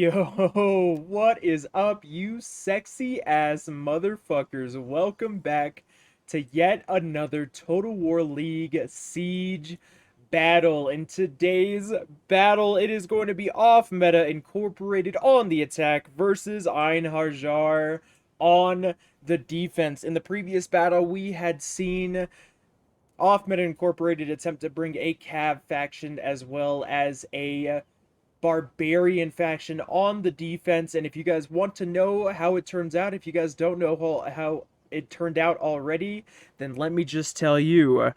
Yo, what is up, you sexy ass motherfuckers? Welcome back to yet another Total War League Siege battle. In today's battle, it is going to be off meta incorporated on the attack versus Einherjar on the defense. In the previous battle, we had seen off meta incorporated attempt to bring a Cav faction as well as a barbarian faction on the defense. And if you guys want to know how it turns out, if you guys don't know how it turned out already, then let me just tell you,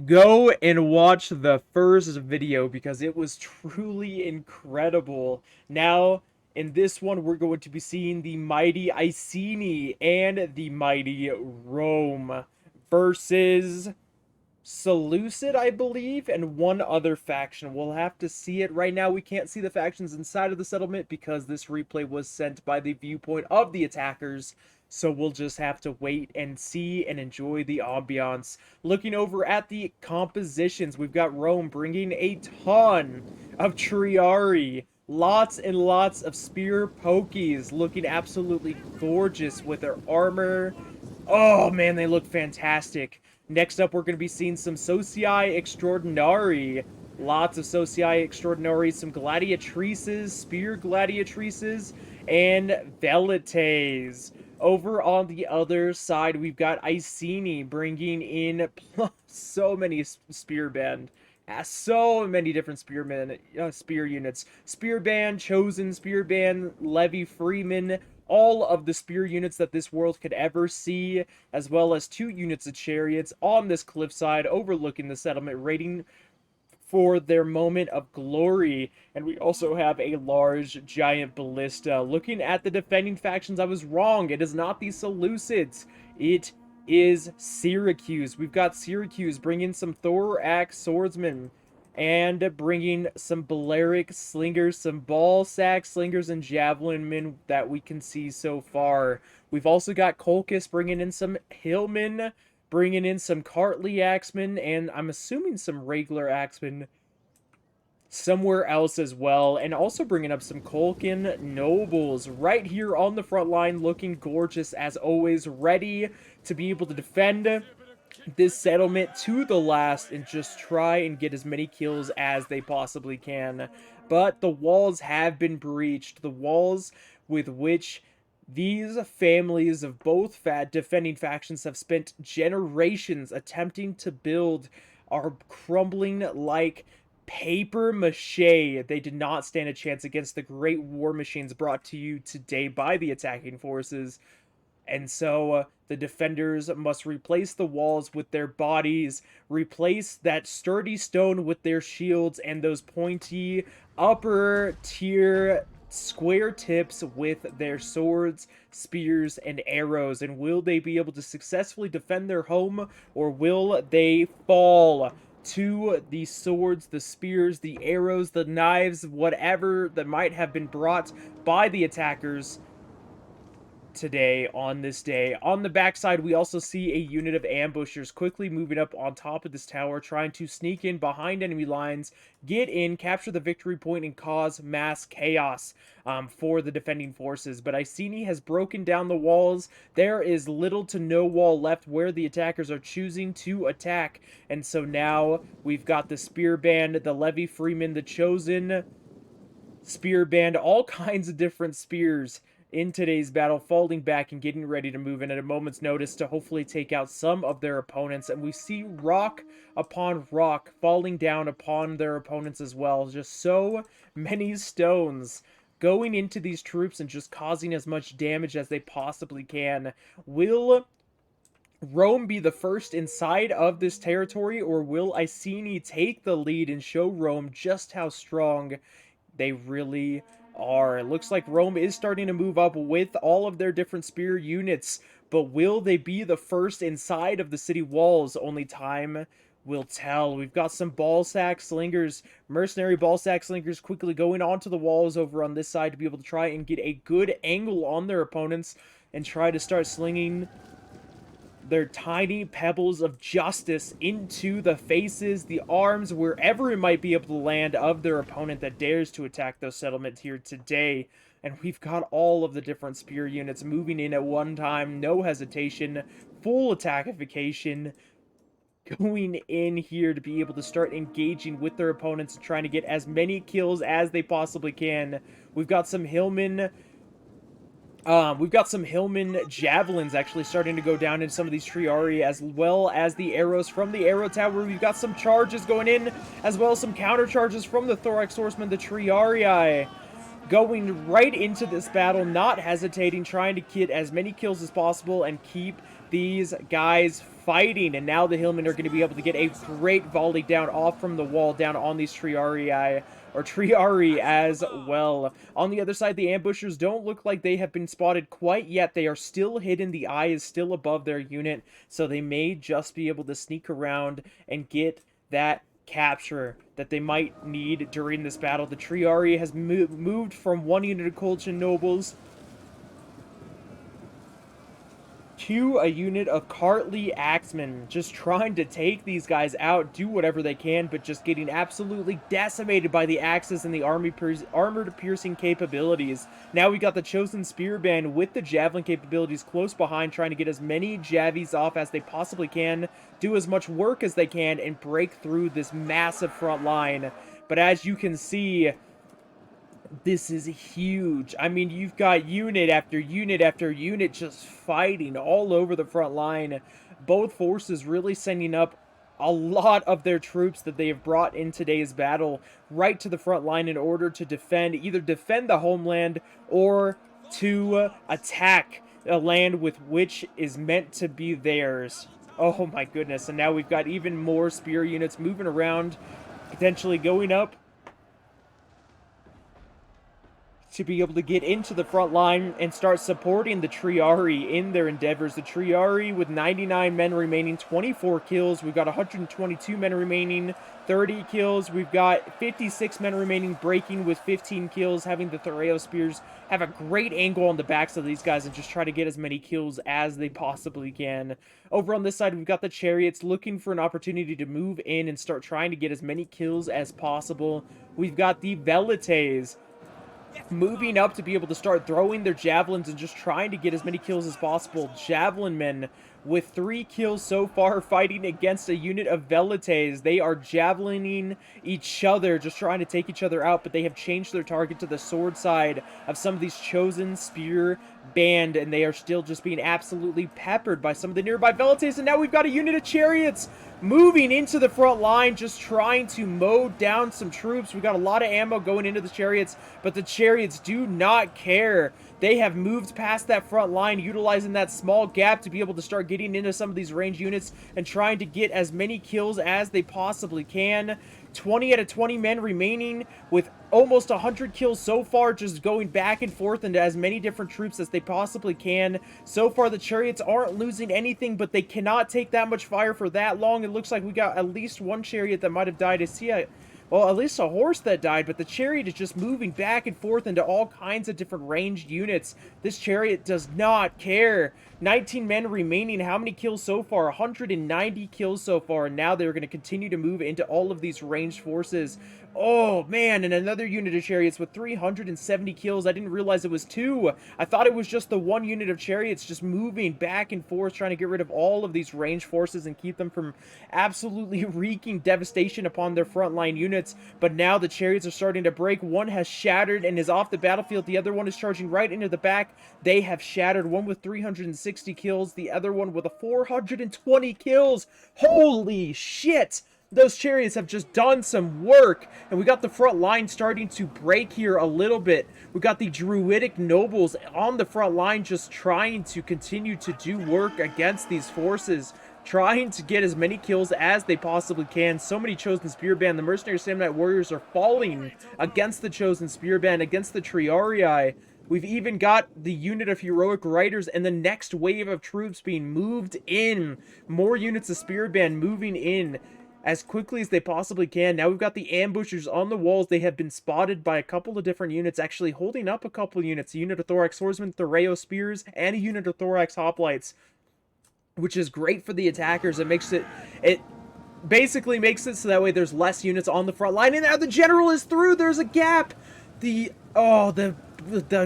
go and watch the first video because it was truly incredible. Now in this one, we're going to be seeing the mighty Iceni and the mighty Rome versus Seleucid, I believe, and one other faction. We'll have to see it. Right now, we can't see the factions inside of the settlement because this replay was sent by the viewpoint of the attackers. So we'll just have to wait and see and enjoy the ambiance. Looking over at the compositions, we've got Rome bringing a ton of Triari. Lots and lots of spear pokies, looking absolutely gorgeous with their armor. Oh man, they look fantastic. Next up, we're going to be seeing some Socii Extraordinari. Lots of Socii Extraordinari, some Gladiatrices, Spear Gladiatrices, and Velites. Over on the other side, we've got Iceni bringing in so many Spearband. So many different spear units. Spearband, Chosen Spearband, Levy Freeman, all of the spear units that this world could ever see, as well as 2 units of chariots on this cliffside overlooking the settlement, waiting for their moment of glory. And we also have a large giant ballista. Looking at the defending factions, I was wrong. It is not the Seleucids. It is Syracuse. We've got Syracuse bringing some thorax swordsmen and bringing some Balearic slingers, some ball sack slingers and javelin men that we can see so far. We've also got Colchis bringing in some hillmen, bringing in some Cartly axemen, and I'm assuming some regular axemen somewhere else as well, and also bringing up some Colkin nobles right here on the front line, looking gorgeous as always, ready to be able to defend this settlement to the last and just try and get as many kills as they possibly can. But the walls have been breached. The walls with which these families of both defending factions have spent generations attempting to build are crumbling like paper mache. They did not stand a chance against the great war machines brought to you today by the attacking forces. And so the defenders must replace the walls with their bodies, replace that sturdy stone with their shields, and those pointy upper tier square tips with their swords, spears, and arrows. And will they be able to successfully defend their home, or will they fall to the swords, the spears, the arrows, the knives, whatever that might have been brought by the attackers today on this day? On the backside, we also see a unit of ambushers quickly moving up on top of this tower, trying to sneak in behind enemy lines, get in, capture the victory point, and cause mass chaos for the defending forces. But Iceni has broken down the walls. There is little to no wall left where the attackers are choosing to attack, and so now we've got the spear band, the Levy Freeman, the Chosen spear band, all kinds of different spears in today's battle, falling back and getting ready to move in at a moment's notice to hopefully take out some of their opponents. And we see rock upon rock falling down upon their opponents as well. Just so many stones going into these troops and just causing as much damage as they possibly can. Will Rome be the first inside of this territory, or will Iceni take the lead and show Rome just how strong they really are? It looks like Rome is starting to move up with all of their different spear units, but will they be the first inside of the city walls? Only time will tell. We've got some ball sack slingers, mercenary ball sack slingers quickly going onto the walls over on this side to be able to try and get a good angle on their opponents and try to start slinging their tiny pebbles of justice into the faces, the arms, wherever it might be able to land of their opponent that dares to attack those settlements here today. And we've got all of the different spear units moving in at one time, no hesitation, full attackification, going in here to be able to start engaging with their opponents and trying to get as many kills as they possibly can. We've got some Hillman javelins actually starting to go down in some of these Triari, as well as the arrows from the arrow tower. We've got some charges going in, as well as some counter charges from the Thorax Horsemen, the Triarii, going right into this battle, not hesitating, trying to get as many kills as possible and keep these guys fighting. And now the Hillmen are going to be able to get a great volley down off from the wall down on these Triarii, or Triari as well. On the other side, the ambushers don't look like they have been spotted quite yet. They are still hidden. The eye is still above their unit, so they may just be able to sneak around and get that capture that they might need during this battle. The Triari has moved from one unit of Colchian nobles to a unit of Cartley axemen, just trying to take these guys out, do whatever they can, but just getting absolutely decimated by the axes and the armored-piercing capabilities. Now we got the Chosen Spearband with the javelin capabilities close behind, trying to get as many javies off as they possibly can, do as much work as they can, and break through this massive front line. But as you can see, this is huge. I mean, you've got unit after unit after unit just fighting all over the front line. Both forces really sending up a lot of their troops that they have brought in today's battle right to the front line in order to either defend the homeland or to attack a land with which is meant to be theirs. Oh my goodness. And now we've got even more spear units moving around, potentially going up to be able to get into the front line and start supporting the Triari in their endeavors. The Triari with 99 men remaining, 24 kills. We've got 122 men remaining, 30 kills. We've got 56 men remaining, breaking with 15 kills, having the Thoreo Spears have a great angle on the backs of these guys and just try to get as many kills as they possibly can. Over on this side, we've got the Chariots looking for an opportunity to move in and start trying to get as many kills as possible. We've got the Velites moving up to be able to start throwing their javelins and just trying to get as many kills as possible. Javelin men with 3 kills so far, fighting against a unit of Velites. They are javelining each other, just trying to take each other out, but they have changed their target to the sword side of some of these Chosen Spear band, and they are still just being absolutely peppered by some of the nearby Velites. And now we've got a unit of Chariots moving into the front line, just trying to mow down some troops. We got a lot of ammo going into the Chariots, but the Chariots do not care. They have moved past that front line, utilizing that small gap to be able to start getting into some of these ranged units and trying to get as many kills as they possibly can. 20 out of 20 men remaining with almost 100 kills so far, just going back and forth into as many different troops as they possibly can. So far, the Chariots aren't losing anything, but they cannot take that much fire for that long. It looks like we got at least one Chariot that might have died. I see well, at least a horse that died, but the Chariot is just moving back and forth into all kinds of different ranged units. This Chariot does not care. 19 men remaining. How many kills so far? 190 kills so far, and now they're going to continue to move into all of these ranged forces. Oh, man, and another unit of Chariots with 370 kills. I didn't realize it was 2. I thought it was just the one unit of Chariots just moving back and forth, trying to get rid of all of these ranged forces and keep them from absolutely wreaking devastation upon their frontline units. But now the Chariots are starting to break. One has shattered and is off the battlefield. The other one is charging right into the back. They have shattered. One with 360 kills. The other one with a 420 kills. Holy shit! Those Chariots have just done some work, and we got the front line starting to break here a little bit. We got the Druidic nobles on the front line just trying to continue to do work against these forces, trying to get as many kills as they possibly can. So many Chosen Spearband. The Mercenary Samnite Warriors are falling against the Chosen Spearband, against the Triarii. We've even got the unit of Heroic Riders and the next wave of troops being moved in. More units of Spearband moving in as quickly as they possibly can. Now we've got the ambushers on the walls. They have been spotted by a couple of different units, actually holding up a couple of units. A unit of Thorax Swordsmen, Thoreo Spears, and a unit of Thorax Hoplites. which is great for the attackers. It basically makes it so that way there's less units on the front line. And now the general is through. There's a gap. The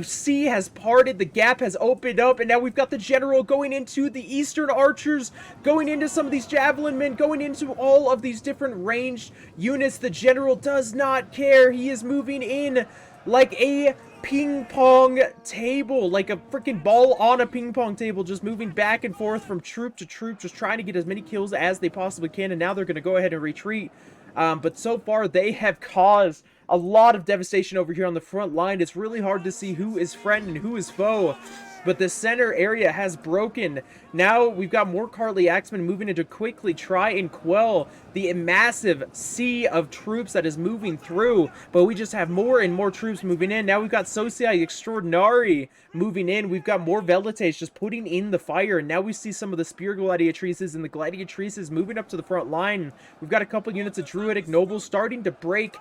sea has parted, the gap has opened up, and now we've got the general going into the eastern archers, going into some of these javelin men, going into all of these different ranged units. The general does not care. He is moving in like a ping pong table, like a freaking ball on a ping pong table, just moving back and forth from troop to troop, just trying to get as many kills as they possibly can. And now they're going to go ahead and retreat. But so far, they have caused a lot of devastation over here on the front line. It's really hard to see who is friend and who is foe. But the center area has broken. Now we've got more Cartly Axemen moving in to quickly try and quell the massive sea of troops that is moving through. But we just have more and more troops moving in. Now we've got Socii Extraordinari moving in. We've got more Velites just putting in the fire. And now we see some of the Spear Gladiatrices and the Gladiatrices moving up to the front line. We've got a couple units of Druidic Nobles starting to break.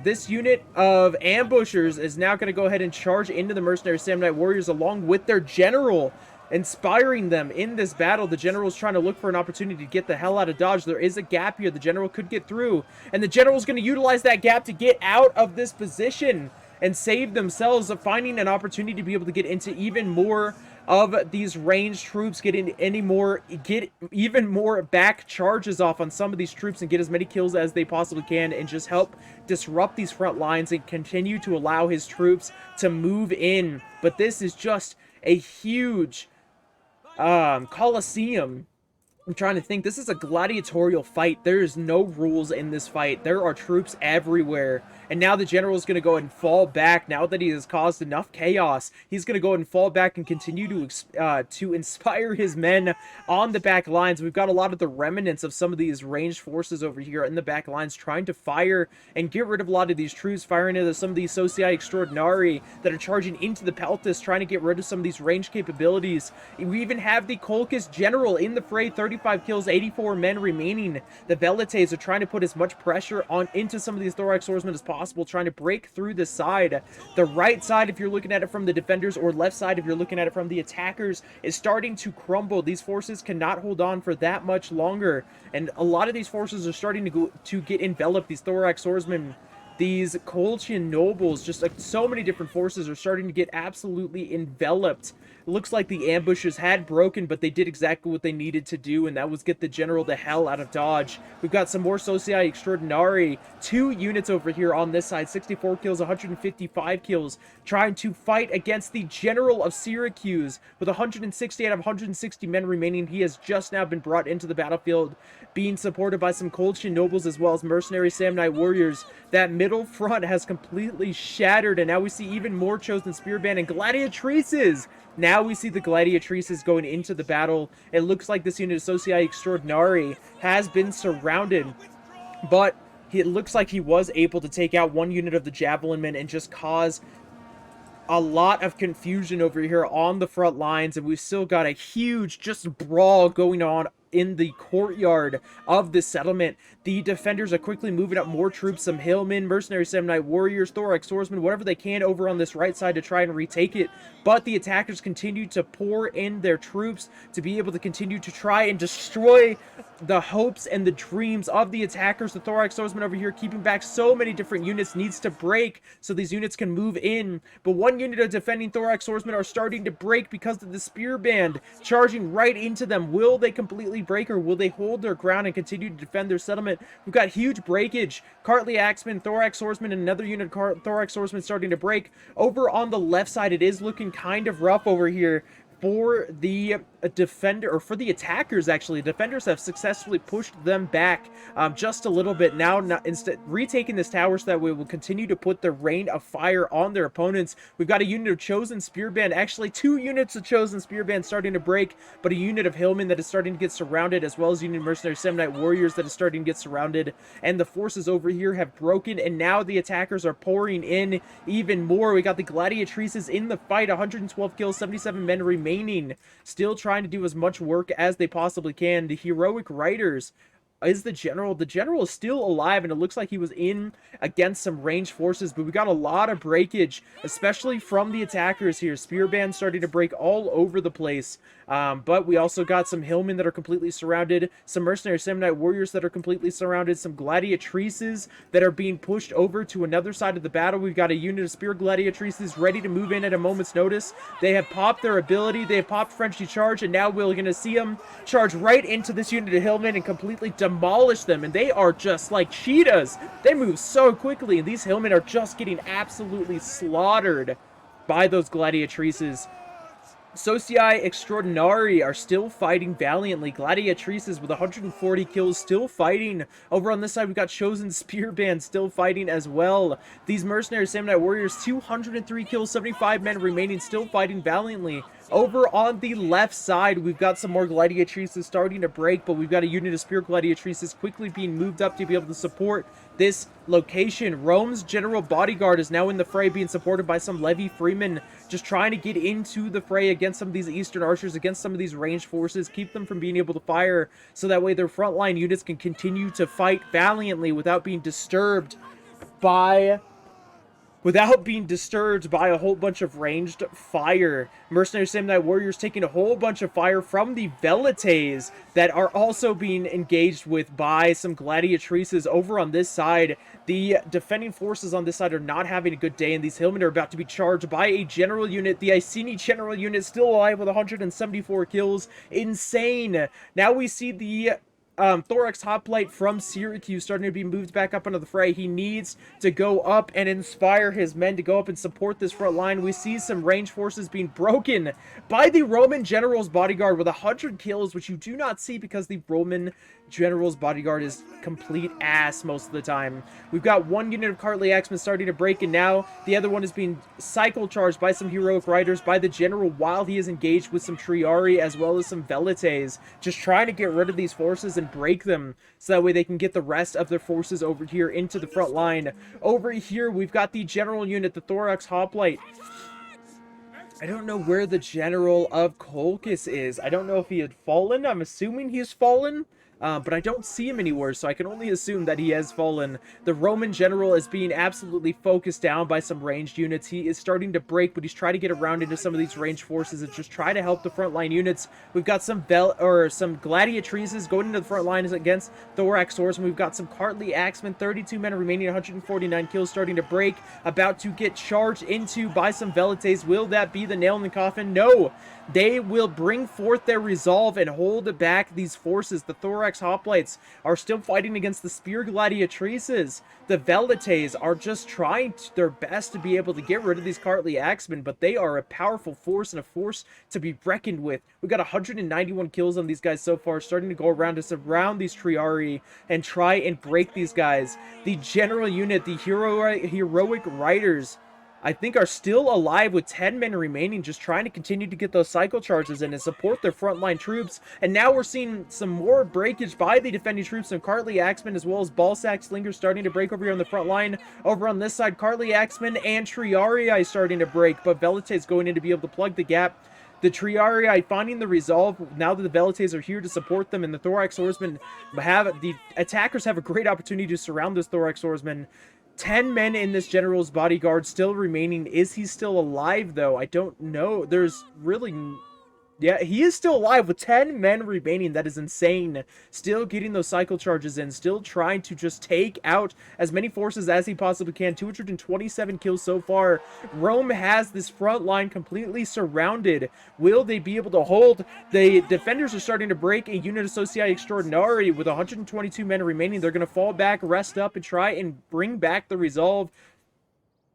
This unit of Ambushers is now going to go ahead and charge into the Mercenary Samnite Warriors along with their general, inspiring them in this battle. The general is trying to look for an opportunity to get the hell out of Dodge. There is a gap here. The general could get through, and the general is going to utilize that gap to get out of this position and save themselves, finding an opportunity to be able to get into even more of these ranged troops, get even more back charges off on some of these troops and get as many kills as they possibly can, and just help disrupt these front lines and continue to allow his troops to move in. But this is just a huge Colosseum. I'm trying to think. This is a gladiatorial fight. There is no rules in this fight. There are troops everywhere. And now the general is going to go ahead and fall back. Now that he has caused enough chaos, he's going to go ahead and fall back and continue to inspire his men on the back lines. We've got a lot of the remnants of some of these ranged forces over here in the back lines trying to fire and get rid of a lot of these troops, firing into some of these Socii Extraordinari that are charging into the Peltis, trying to get rid of some of these ranged capabilities. We even have the Colchis general in the fray, 35 kills, 84 men remaining. The Velites are trying to put as much pressure on into some of these Thorax swordsmen as possible, trying to break through the side. The right side, if you're looking at it from the defenders, or left side if you're looking at it from the attackers, is starting to crumble. These forces cannot hold on for that much longer, and a lot of these forces are starting to get enveloped. These Thorax swordsmen, these Colchian nobles, just like so many different forces are starting to get absolutely enveloped. It looks like the ambushes had broken, but they did exactly what they needed to do, and that was get the general the hell out of Dodge. We've got some more Socii Extraordinari, 2 units over here on this side, 64 kills, 155 kills, trying to fight against the general of Syracuse with 160 out of 160 men remaining. He has just now been brought into the battlefield, being supported by some Colchian nobles as well as mercenary Samnite warriors. That middle front has completely shattered, and now we see even more chosen spearband and gladiatrices. Now we see the gladiatrices going into the battle. It looks like this unit of Socii Extraordinari has been surrounded, but it looks like he was able to take out one unit of the javelin men and just cause a lot of confusion over here on the front lines, and we've still got a huge just brawl going on in the courtyard of the settlement. The defenders are quickly moving up more troops, some hillmen, mercenary Samnite warriors, Thorax swordsmen, whatever they can over on this right side to try and retake it. But the attackers continue to pour in their troops to be able to continue to try and destroy the hopes and the dreams of the attackers. The Thorax swordsman over here keeping back so many different units needs to break so these units can move in. But one unit of defending Thorax swordsmen are starting to break because of the spear band charging right into them. Will they completely break, or will they hold their ground and continue to defend their settlement? We've got huge breakage. Cartly Axemen, Thorax swordsman, and another unit of Thorax swordsman starting to break. Over on the left side, it is looking kind of rough over here for the defender, or for the attackers. Actually, defenders have successfully pushed them back just a little bit. Now instead retaking this tower so that we will continue to put the rain of fire on their opponents. We've got a unit of chosen spearband, actually 2 units of chosen spearband starting to break, but a unit of hillmen that is starting to get surrounded, as well as a unit of mercenary Samnite warriors that is starting to get surrounded. And the forces over here have broken, and now the attackers are pouring in even more. We got the gladiatrices in the fight, 112 kills, 77 men remaining, still trying to do as much work as they possibly can. The heroic riders is the general. The general is still alive, and it looks like he was in against some ranged forces, but we got a lot of breakage, especially from the attackers here. Spear bands starting to break all over the place. But we also got some hillmen that are completely surrounded, some mercenary Samnite warriors that are completely surrounded, some gladiatrices that are being pushed over to another side of the battle. We've got a unit of spear gladiatrices ready to move in at a moment's notice. They have popped their ability, they have popped Frenchy Charge, and now we're going to see them charge right into this unit of hillmen and completely demolish them. And they are just like cheetahs. They move so quickly, and these hillmen are just getting absolutely slaughtered by those gladiatrices. Socii Extraordinari are still fighting valiantly. Gladiatrices with 140 kills still fighting. Over on this side, we've got Chosen Spearband still fighting as well. These mercenary Samnite warriors, 203 kills, 75 men remaining, still fighting valiantly. Over on the left side, we've got some more gladiatrices starting to break, but we've got a unit of spear gladiatrices quickly being moved up to be able to support this location. Rome's general bodyguard is now in the fray, being supported by some levy freemen, just trying to get into the fray against some of these eastern archers, against some of these ranged forces, keep them from being able to fire, so that way their frontline units can continue to fight valiantly without being disturbed by a whole bunch of ranged fire. Mercenary Samnite warriors taking a whole bunch of fire from the Velites that are also being engaged with by some gladiatrices over on this side. The defending forces on this side are not having a good day, and these hillmen are about to be charged by a general unit. The Iceni general unit still alive with 174 kills. Insane. Now we see the Thorax Hoplite from Syracuse starting to be moved back up into the fray. He needs to go up and inspire his men to go up and support this front line. We see some range forces being broken by the Roman General's bodyguard with 100 kills, which you do not see because the Roman General's bodyguard is complete ass most of the time. We've got one unit of Cartly Axemen starting to break, and now the other one is being cycle charged by some heroic riders by the General while he is engaged with some Triari as well as some Velites, just trying to get rid of these forces and break them so that way they can get the rest of their forces over here into the front line. Over here, we've got the General unit, the Thorax Hoplite. I don't know where the General of Colchis is. I don't know if he had fallen. I'm assuming he's fallen. But I don't see him anywhere, so I can only assume that he has fallen. The Roman general is being absolutely focused down by some ranged units. He is starting to break, but he's trying to get around into some of these ranged forces and just try to help the frontline units. We've got some gladiatrices going into the front lines against Thorax Swordsman. We've got some Cartly Axemen, 32 men remaining, 149 kills, starting to break, about to get charged into by some Velites. Will that be the nail in the coffin? No! They will bring forth their resolve and hold back these forces. The Thorax Hoplites are still fighting against the Spear Gladiatrices. The Velites are just trying their best to be able to get rid of these Cartly Axemen, but they are a powerful force and a force to be reckoned with. We've got 191 kills on these guys so far, starting to go around to surround these Triari and try and break these guys. The general unit, the heroic riders, I think are still alive with 10 men remaining, just trying to continue to get those cycle charges in and support their frontline troops. And now we're seeing some more breakage by the defending troops, and Cartly Axemen as well as Ballsack Slingers starting to break over here on the front line. Over on this side, Cartly Axemen and Triarii starting to break, but Velites going in to be able to plug the gap. The Triarii finding the resolve now that the Velites are here to support them, and the Thorax Swordsmen the attackers have a great opportunity to surround this Thorax Swordsman. 10 men in this general's bodyguard still remaining. Is he still alive, though? I don't know. There's really... Yeah, he is still alive with 10 men remaining. That is insane. Still getting those cycle charges in. Still trying to just take out as many forces as he possibly can. 227 kills so far. Rome has this front line completely surrounded. Will they be able to hold? The defenders are starting to break. A unit of Socii Extraordinari with 122 men remaining. They're going to fall back, rest up, and try and bring back the resolve.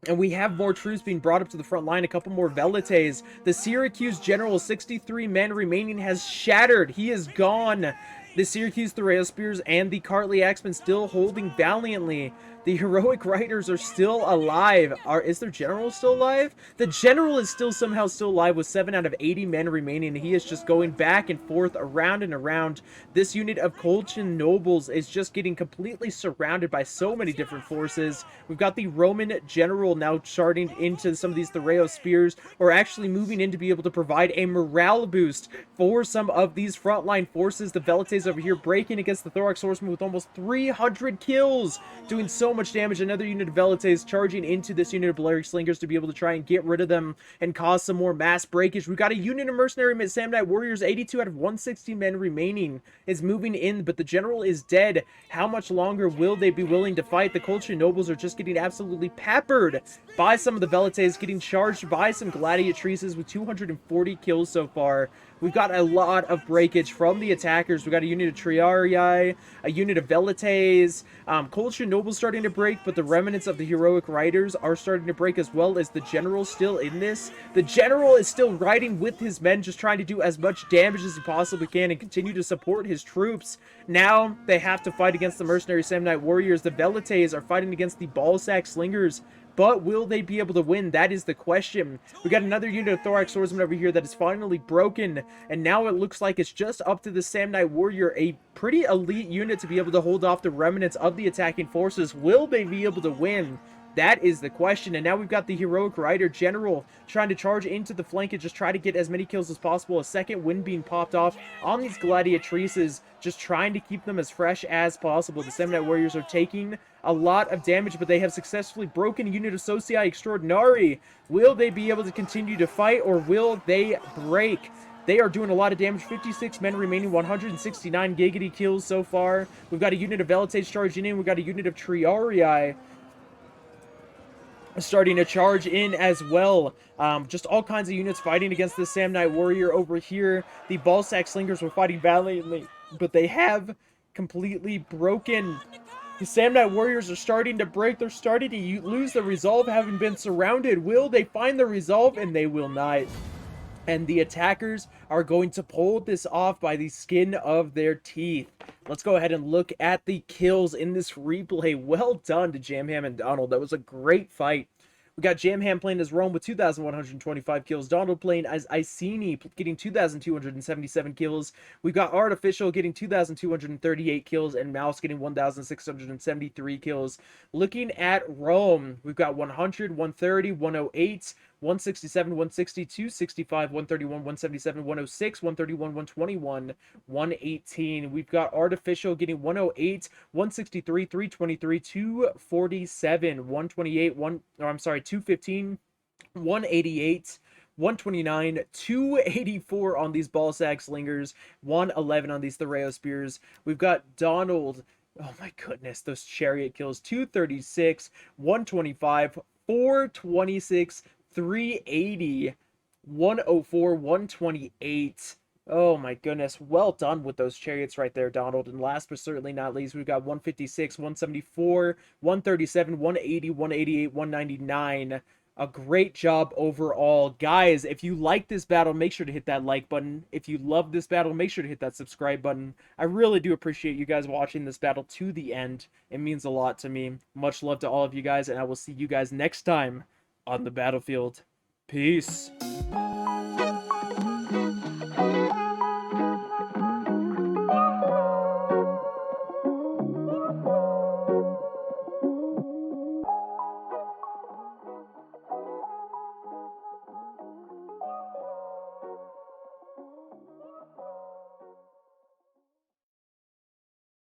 And we have more troops being brought up to the front line, a couple more Velites. The Syracuse general, 63 men remaining, has shattered. He is gone. The Syracuse Thoraeus Spears and the Cartly Axemen still holding valiantly. The heroic riders are still alive. Is their general still alive? The general is somehow still alive with 7 out of 80 men remaining. He is just going back and forth, around and around. This unit of Colchian nobles is just getting completely surrounded by so many different forces. We've got the Roman general now charting into some of these Thoraeus Spears, or actually moving in to be able to provide a morale boost for some of these frontline forces. The Velites over here breaking against the Thorax Swordsman with almost 300 kills, doing so so much damage. Another unit of Velites charging into this unit of Balearic Slingers to be able to try and get rid of them and cause some more mass breakage. We've got a unit of Mercenary Samnite Warriors, 82 out of 160 men remaining, is moving in, but the general is dead. How much longer will they be willing to fight? The Colchian Nobles are just getting absolutely peppered by some of the Velites, getting charged by some Gladiatrices with 240 kills so far. We've got a lot of breakage from the attackers. We've got a unit of Triarii, a unit of Velites, Colchian Nobles starting to break, but the remnants of the Heroic Riders are starting to break, as well as the General still in this. The General is still riding with his men, just trying to do as much damage as he possibly can and continue to support his troops. Now they have to fight against the Mercenary Samnite Warriors. The Velites are fighting against the Ballsack Slingers. But will they be able to win? That is the question. We got another unit of Thorax Swordsman over here that is finally broken. And now it looks like it's just up to the Samnite Warrior, a pretty elite unit, to be able to hold off the remnants of the attacking forces. Will they be able to win? That is the question. And now we've got the Heroic Rider General trying to charge into the flank and just try to get as many kills as possible. A second wind being popped off on these Gladiatrices, just trying to keep them as fresh as possible. The Samnite Warriors are taking a lot of damage, but they have successfully broken a unit of Socii Extraordinari. Will they be able to continue to fight, or will they break? They are doing a lot of damage. 56 men remaining, 169 giggity kills so far. We've got a unit of Velites charging in. We've got a unit of Triarii starting to charge in as well. Just all kinds of units fighting against the Samnite Warrior over here. The Ballsack Slingers were fighting valiantly, but they have completely broken. The Samnite Warriors are starting to break. They're starting to lose the resolve, having been surrounded. Will they find the resolve? And they will not. And the attackers are going to pull this off by the skin of their teeth. Let's go ahead and look at the kills in this replay. Well done to Jamham and Donald. That was a great fight. We got Jamham playing as Rome with 2,125 kills. Donald playing as Iceni, getting 2,277 kills. We've got Artificial getting 2,238 kills, and Mouse getting 1,673 kills. Looking at Rome, we've got 100, 130, 108, 167, 160, 265, 131, 177, 106, 131, 121, 118. We've got Artificial getting 108, 163, 323, 247, 128, 215, 188, 129, 284 on these Ballsack Slingers, 111 on these Thoreo Spears. We've got Donald. Oh my goodness, those chariot kills. 236, 125, 426, 380, 104, 128. Oh my goodness, well done with those chariots right there, Donald. And last but certainly not least, we've got 156, 174, 137, 180, 188, 199. A great job overall. Guys, if you like this battle, make sure to hit that like button. If you love this battle, make sure to hit that subscribe button. I really do appreciate you guys watching this battle to the end. It means a lot to me. Much love to all of you guys, and I will see you guys next time on the battlefield. Peace.